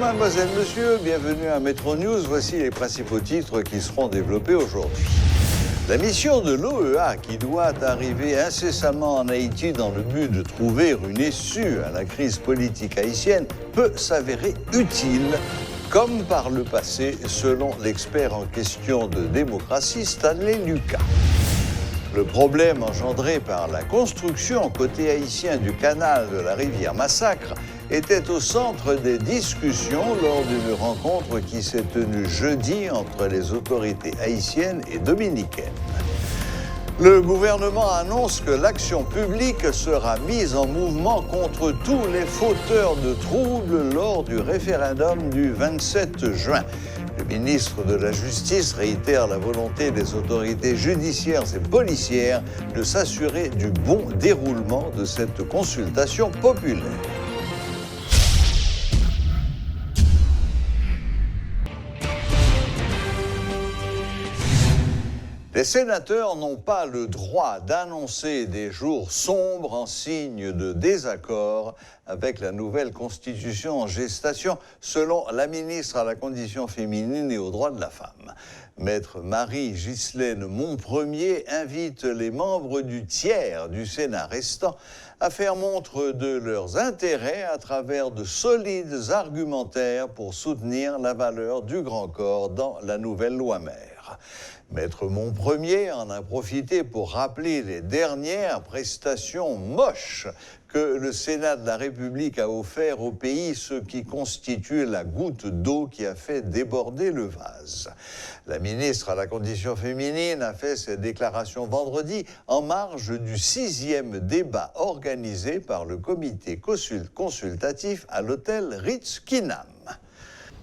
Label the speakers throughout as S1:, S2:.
S1: mademoiselle, monsieur, bienvenue à Metro News. Voici les principaux titres qui seront développés aujourd'hui. La mission de l'OEA, qui doit arriver incessamment en Haïti dans le but de trouver une issue à la crise politique haïtienne, peut s'avérer utile, comme par le passé, selon l'expert en question de démocratie Stanley Lucas. Le problème engendré par la construction côté haïtien du canal de la rivière Massacre était au centre des discussions lors d'une rencontre qui s'est tenue jeudi entre les autorités haïtiennes et dominicaines. Le gouvernement annonce que l'action publique sera mise en mouvement contre tous les fauteurs de troubles lors du référendum du 27 juin. Le ministre de la Justice réitère la volonté des autorités judiciaires et policières de s'assurer du bon déroulement de cette consultation populaire. Les sénateurs n'ont pas le droit d'annoncer des jours sombres en signe de désaccord avec la nouvelle constitution en gestation, selon la ministre à la condition féminine et aux droits de la femme. Maître Marie-Ghislaine Monpremier invite les membres du tiers du Sénat restant à faire montre de leurs intérêts à travers de solides argumentaires pour soutenir la valeur du grand corps dans la nouvelle loi mère. Maître Monpremier en a profité pour rappeler les dernières prestations moches que le Sénat de la République a offert au pays, ce qui constitue la goutte d'eau qui a fait déborder le vase. La ministre à la condition féminine a fait ses déclarations vendredi en marge du 6e débat organisé par le comité consultatif à l'hôtel Ritz-Kinam.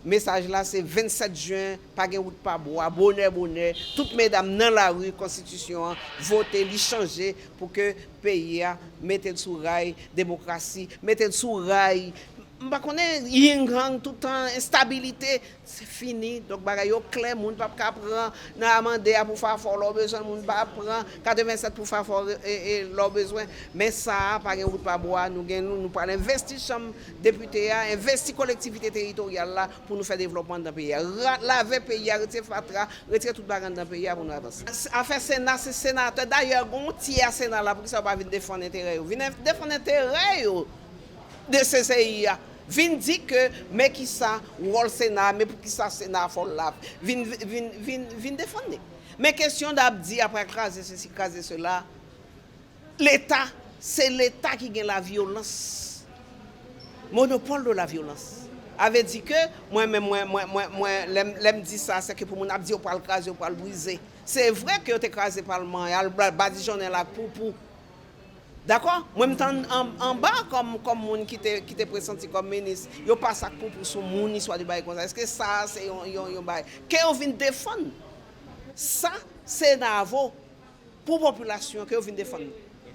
S2: Message là, c'est 27 juin, pas de route pas bois, bonheur, bonheur. Toutes mesdames dans la rue, constitution, voter, li changer pour que le pays mette sous rail, démocratie, mette sous rail. Bah connaît yin tout le temps instabilité, c'est fini. Donc bagay yo clair, moun pas prendre na amender pour faire fort leur besoin, moun pas prendre 87 pour faire fort et leur besoin. Mais ça pas route pas bois, nous pas investir chambre député, investir collectivité territoriale là pour nous faire développement dans le pays. Laver pays, retirer fatra, retirer tout bagage dans le pays pour nous avancer. Affaire Sénat, c'est sénateur d'ailleurs gon tiers Sénat là pour ça va venir défendre intérêt. Venir défendre intérêt de CCIA. Vin dit que mais qui ça rôle Sénat mais pour qui ça Sénat faut là vin défendre. Mais question d'abdi après craser ceci craser cela, l'état c'est l'état qui gagne la violence. Monopole de la violence. Avait dit que moi l'aime dit ça c'est que pour mon abdi on parle craser on parle briser. C'est vrai que on écrasé parlement, il y a le badigeonner là pour d'accord? Moi, en bas, comme moun qui te pressenti comme ministre, yo pas ça pour son moun histoire de bail comme ça. Est-ce que ça, c'est un bail? Qu'est-ce qu'on vient défendre? Ça, c'est navo pour la population que vous venez défendre.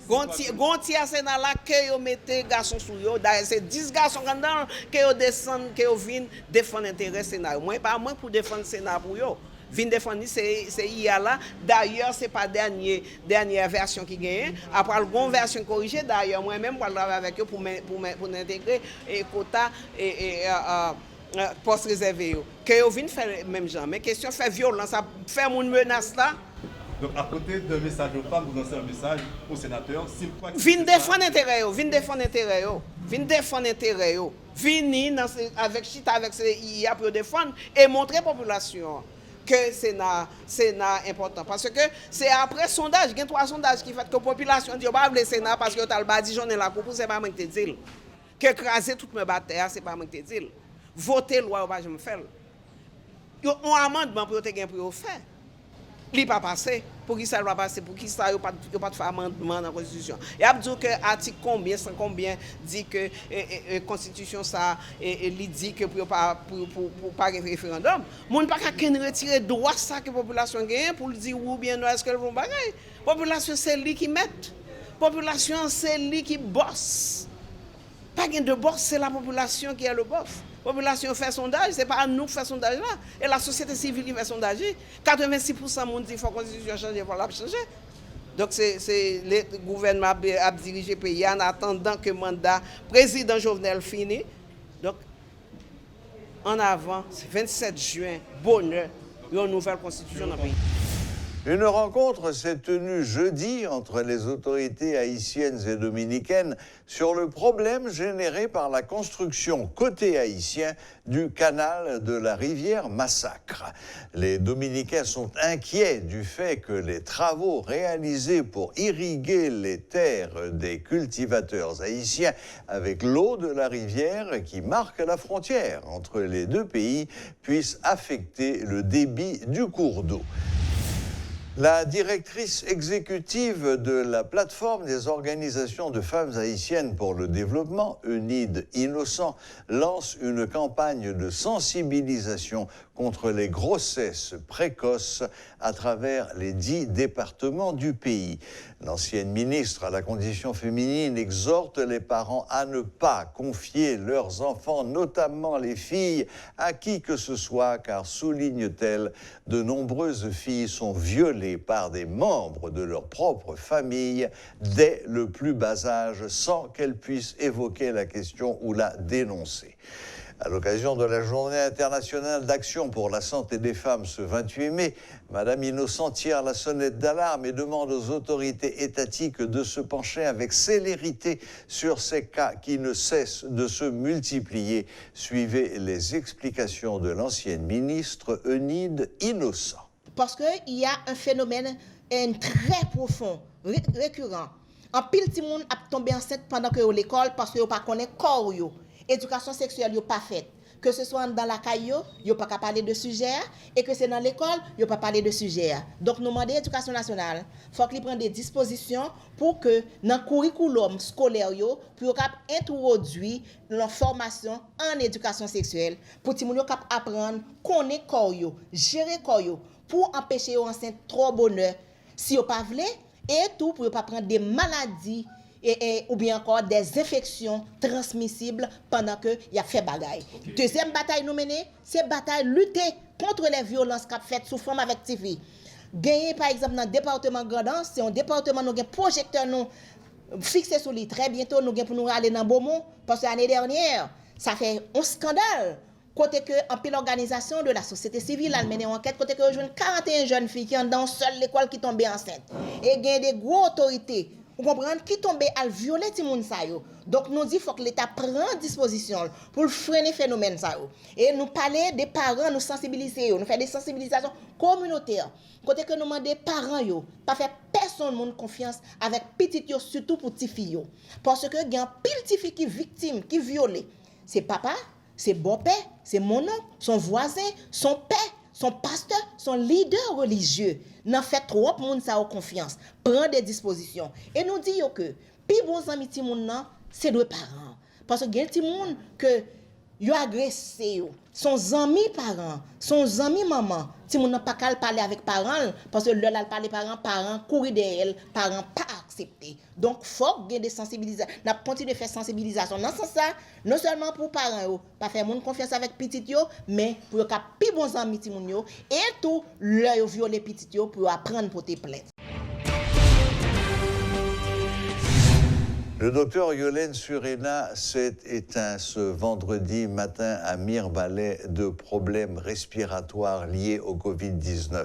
S2: Gonti à Sénat là, que vous mettez garçons sous yo. D'ailleurs, c'est 10 garçons dedans que vous descendent, que vous venez défendre l'intérêt Sénat. Moi, pas moi pour défendre Sénat pour yo. Vin défendre c'est IA là. D'ailleurs, c'est pas dernière version qui gagne. Après la version corrigée, d'ailleurs, moi-même pour travailler avec eux pour intégrer et quota et poste réservé. Que vous venez faire même genre. Mais question fait violence, ça fait mon menace là.
S3: Donc à côté d'un message aux femmes, vous lancez un message aux sénateurs.
S2: Vin défendre intérêt, vin défendre intérêt, vin défendre intérêt, vini avec chita avec IA pour défendre et montrer la population que c'est important parce que c'est après sondage, il y a 3 sondages qui fait que la population dit pas le Sénat parce que tu as le badigeonner la coupe, c'est pas moi qui te dis que écraser toute mes batailles, c'est pas moi qui te dis voter loi pas jamais faire. Yo un amendement pour te gain pour faire. Il pas passé pour qui ça va passer pour qui ça yo pas faire amendement dans la constitution. Et a dit que article combien sans combien dit que constitution ça il dit que pour pas référendum, monde pas qu'à retirer droit ça que population gagne pour dire ou bien non est-ce qu'elle vont bagaille. Population c'est lui qui met. Population c'est lui qui bosse. Pas gain de boss, c'est la population qui est le boss. La population fait sondage, ce n'est pas nous qui faisons sondage là. Et la société civile qui fait sondage. 86% monde dit qu'il faut que la constitution change, il faut la changer. Donc c'est le gouvernement a dirigé le pays en attendant que le mandat président Jovenel finisse. Donc en avant, 27 juin, bonheur, une nouvelle constitution dans le pays.
S1: Une rencontre s'est tenue jeudi entre les autorités haïtiennes et dominicaines sur le problème généré par la construction côté haïtien du canal de la rivière Massacre. Les Dominicains sont inquiets du fait que les travaux réalisés pour irriguer les terres des cultivateurs haïtiens avec l'eau de la rivière qui marque la frontière entre les deux pays puissent affecter le débit du cours d'eau. La directrice exécutive de la plateforme des organisations de femmes haïtiennes pour le développement, Eunide Innocent, lance une campagne de sensibilisation contre les grossesses précoces à travers les 10 départements du pays. L'ancienne ministre à la condition féminine exhorte les parents à ne pas confier leurs enfants, notamment les filles, à qui que ce soit, car, souligne-t-elle, de nombreuses filles sont violées par des membres de leur propre famille dès le plus bas âge, sans qu'elles puissent évoquer la question ou la dénoncer. À l'occasion de la Journée internationale d'action pour la santé des femmes ce 28 mai, Madame Innocent tire la sonnette d'alarme et demande aux autorités étatiques de se pencher avec célérité sur ces cas qui ne cessent de se multiplier. Suivez les explications de l'ancienne ministre Eunide Innocent.
S4: Parce qu'il y a un phénomène très profond, récurrent. En pile, tout le monde a tombé enceinte pendant que l'école parce que vous ne connaissez pas corps. Éducation sexuelle n'est pas faite. Que ce soit dans la caille, il n'y a pas qu'à parler de sujet, et que c'est dans l'école, il n'y a pas parler de sujet. Donc, nous demandons à l'éducation nationale, il faut qu'il prenne des dispositions pour que dans le curriculum scolaire, pour introduire la formation en éducation sexuelle, pour que les gens apprendre, connaître corps, gérer corps, pour empêcher les enceintes trop bonheur, si vous ne pas voulu, et tout pour ne pas prendre des maladies ou bien encore des infections transmissibles pendant que y a fait bagaille. Okay. Deuxième bataille nous mener, c'est bataille lutter contre les violences qu'a faites sous forme avec TV. Gagner par exemple dans le département Grandance, c'est un département nous avons projecteur nous fixé sur lui très bientôt nous pour nous aller dans Beaumont parce que l'année dernière, ça fait un scandale. Côté que en pile organisation de la société civile a mené une enquête côté que rejoint 41 jeunes filles qui sont dans seule l'école qui tombaient enceintes et gagne des grosses autorités. Vous comprenez qui tombe à violer ti moun sa yo. Donc nous dit faut que l'État prenne disposition pour freiner phénomène ça yo. Et nous parler des parents, nous sensibiliser yo, nous faire des sensibilisations communautaires. Côté que nous demander parents yo, pas faire personne monde confiance avec petit yo surtout pour ti fille yo. Parce que il y a pile ti fille qui victime, qui violée. C'est papa, c'est beau-père, c'est mon oncle, son voisin, son père, son pasteur, son leader religieux. N'en fait trop monde ça au confiance. Prend des dispositions. Et nous disons que pi bon amis ti moun nan, c'est deux parents. Parce que gen ti moun que yo agressé yo, son ami parents, son ami maman, ti moun nan pas qu'à parler avec parents parce que le la parler parents courir derrière, parents pas accepter. Donc faut gen des sensibilisations. N'a continuer de faire sensibilisation dans ce sens ça, non seulement pour parents yo, pas faire moun confiance avec petit yo, mais pour yo ka pi bon ami ti moun yo et tout le yo violer petit yo pour apprendre pour te plaindre.
S1: Le docteur Yolène Surena s'est éteint ce vendredi matin à Mirebalais de problèmes respiratoires liés au Covid-19.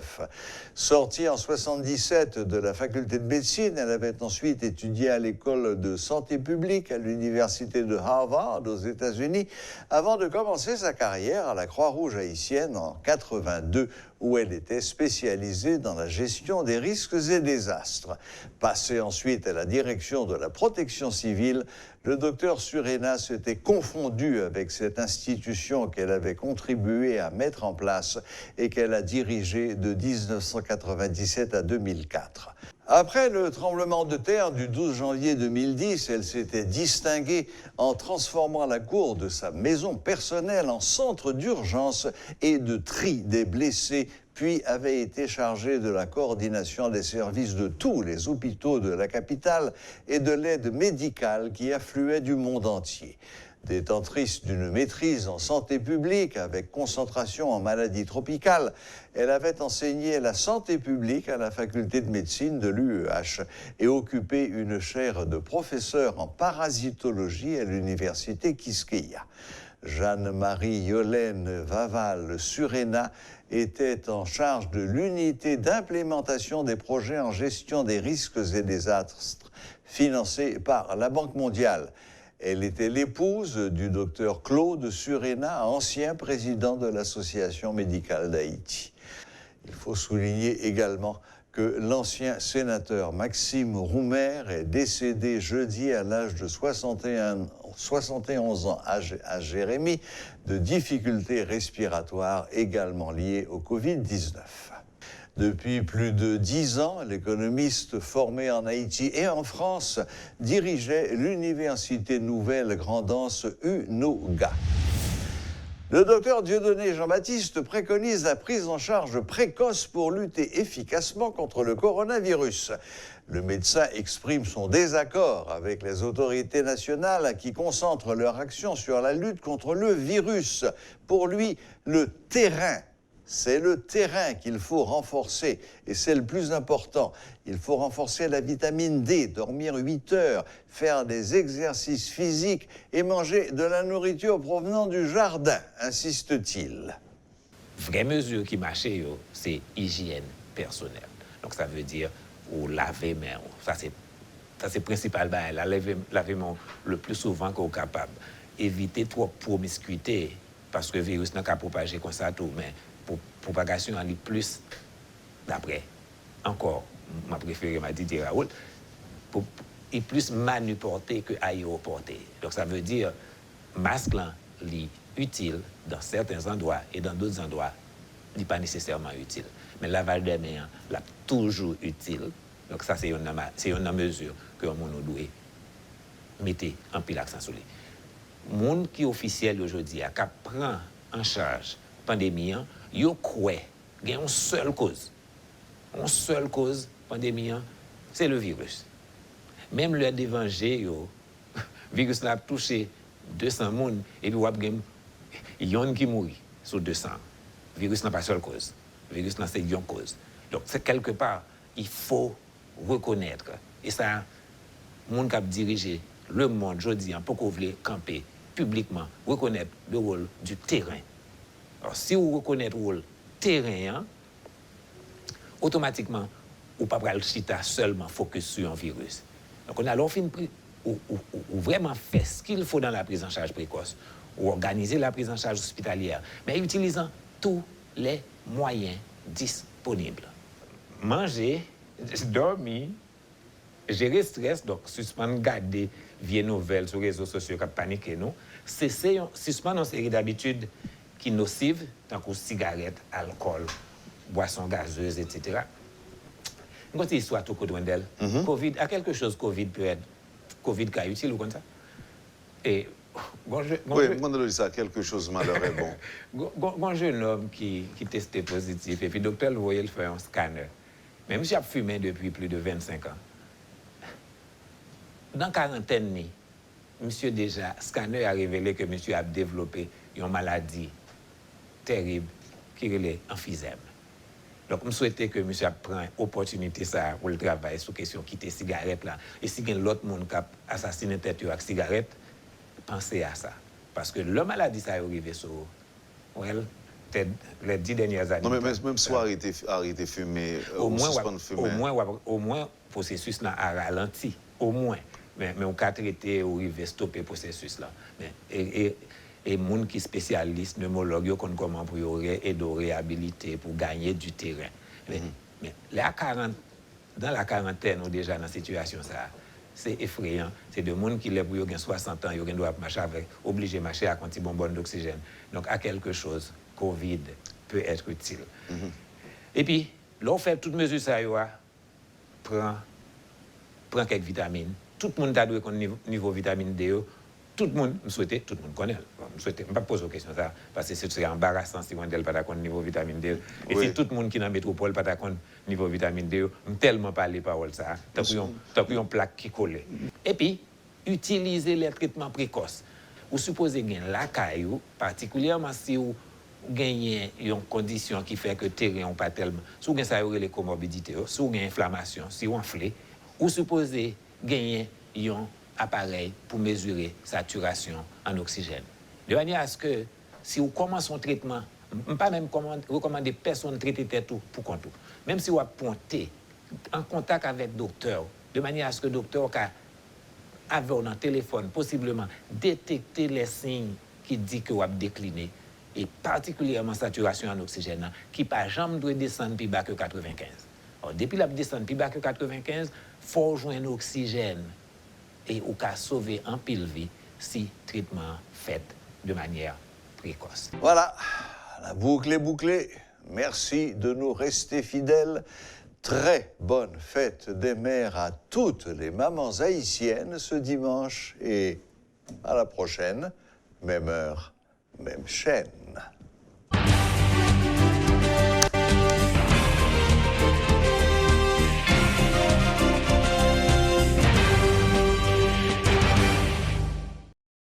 S1: Sortie en 1977 de la faculté de médecine, elle avait ensuite étudié à l'école de santé publique à l'université de Harvard aux États-Unis avant de commencer sa carrière à la Croix-Rouge haïtienne en 1982 où elle était spécialisée dans la gestion des risques et désastres. Passée ensuite à la direction de la protection civile, le docteur Surena s'était confondu avec cette institution qu'elle avait contribué à mettre en place et qu'elle a dirigée de 1997 à 2004. Après le tremblement de terre du 12 janvier 2010, elle s'était distinguée en transformant la cour de sa maison personnelle en centre d'urgence et de tri des blessés, puis avait été chargée de la coordination des services de tous les hôpitaux de la capitale et de l'aide médicale qui affluait du monde entier. Détentrice d'une maîtrise en santé publique avec concentration en maladies tropicales, elle avait enseigné la santé publique à la faculté de médecine de l'UEH et occupé une chaire de professeur en parasitologie à l'université Quisqueya. Jeanne-Marie Yolène Vaval-Surena était en charge de l'unité d'implémentation des projets en gestion des risques et désastres financés par la Banque mondiale. Elle était l'épouse du docteur Claude Surena, ancien président de l'Association médicale d'Haïti. Il faut souligner également que l'ancien sénateur Maxime Roumer est décédé jeudi à l'âge de 71 ans à Jérémie de difficultés respiratoires également liées au Covid-19. Depuis plus de 10 ans, l'économiste formé en Haïti et en France dirigeait l'Université Nouvelle Grandance UNOGA. Le docteur Dieudonné Jean-Baptiste préconise la prise en charge précoce pour lutter efficacement contre le coronavirus. Le médecin exprime son désaccord avec les autorités nationales qui concentrent leur action sur la lutte contre le virus. Pour lui, c'est le terrain qu'il faut renforcer et c'est le plus important. Il faut renforcer la vitamine D, dormir 8 heures, faire des exercices physiques et manger de la nourriture provenant du jardin, insiste-t-il.
S5: Vraie mesure qui marchait, c'est hygiène personnelle. Donc ça veut dire ou laver main. Ça c'est principal. Laver main le plus souvent qu'on est capable. Éviter trop promiscuité parce que le virus n'a qu'à propager comme ça tout, mais pour propagation en plus d'après. Encore, ma préférée m'a dit Raoul, est plus manuporté que aéroporté. Donc ça veut dire masque là, est utile dans certains endroits et dans d'autres endroits, il n'est pas nécessairement utile. Mais lavage des mains, là, toujours utile. Donc ça, c'est une mesure que nous doit mettre en pile accent sur lui. Le monde qui est officiel aujourd'hui, qui prend en charge la pandémie, il croit qu'il y a une seule cause. Une seule cause, pandémie, c'est le virus. Même le d'évangile, le virus n'a touché 200 personnes et puis il y a un qui mourit sur 200. Le virus n'a pas seule cause. Le virus c'est une cause. Donc, c'est quelque part, il faut reconnaître. Et ça, le monde qui a dirigé le monde, je dis, pour qu'on voulait camper publiquement, reconnaître le rôle du terrain. Alors, si vous reconnaissez le rôle terrain, automatiquement, vous ne pouvez pas chita seulement focus sur un virus. Donc, on a alors vraiment fait ce qu'il faut dans la prise en charge précoce, ou organiser la prise en charge hospitalière, mais utilisant tous les moyens disponibles. Manger, dormir, gérer le stress, donc suspendre, garder vieilles nouvelles sur les réseaux sociaux qui paniquent, nous, suspendre une série d'habitudes qui sont nocives, tant que cigarettes, alcool, boissons gazeuses, etc. Quand il soit tout côté d'elle, Covid, à quelque chose Covid peut être, Covid qui est utile ou comme ça. Et
S6: oui, moi je dis ça, quelque chose malheur est bon.
S5: Un jeune homme qui testait positif, et puis le docteur le voyait faire un scanner. Mais monsieur a fumé depuis plus de 25 ans. Dans la quarantaine, monsieur déjà, scanner a révélé que monsieur a développé une maladie terrible qui est l'emphysème. Donc, je souhaitais que monsieur prenne l'opportunité pour le travail sur la question de quitter la cigarette. Là. Et si il y a l'autre monde qui a assassiné tête avec la cigarette, pensez à ça. Parce que la maladie, ça arrive sur les 10 dernières années.
S6: Non, mais même si on arrête de fumer,
S5: au moins, le processus a ralenti. Au moins. Mais on peut traiter ou stopper le processus là. Et les gens qui sont spécialistes, pneumologues, connaissent comment pour aider à réhabiliter, pour gagner du terrain. Mais dans la quarantaine, ou déjà dans la situation, c'est effrayant. C'est des gens qui ont 60 ans, ils doivent marcher avec, obligés de marcher avec un petit bonbon d'oxygène. Donc, à quelque chose, Covid peut être utile. Et puis, là, on fait toutes mesures, ça prend quelques vitamines. Tout le monde a doué qu'on niveau vitamine D. Tout le monde connaît. Je ne vais pas poser la question ça, parce que c'est embarrassant si on n'a pas de niveau vitamine D. Et si tout le monde qui est dans la métropole n'a pas de niveau vitamine D, on tellement pas les paroles ça. Tu as pris une plaque qui colle. Et puis, utiliser les traitements précoces. Vous supposez gagner la caillou, particulièrement si vous gagnez une condition qui fait que le terrain n'est pas tellement. Si vous avez les comorbidités, si vous avez une inflammation, si vous enflez, vous supposez gagner un appareil pour mesurer saturation en oxygène. De manière à ce que, si vous commencez un traitement, pas même recommander personne traiter tout pour compte. Même si vous pointez en contact avec le docteur, de manière à ce que le docteur avec un téléphone, possiblement détecter les signes qui disent que vous avez décliné, et particulièrement saturation en oxygène, qui par jamais doit descendre plus bas que 95. Alors, depuis la descente plus bas que 95, il faut joindre l'oxygène et au cas sauver en pile vie si traitement fait de manière précoce.
S1: Voilà, la boucle est bouclée. Merci de nous rester fidèles. Très bonne fête des mères à toutes les mamans haïtiennes ce dimanche et à la prochaine, même heure, même chaîne.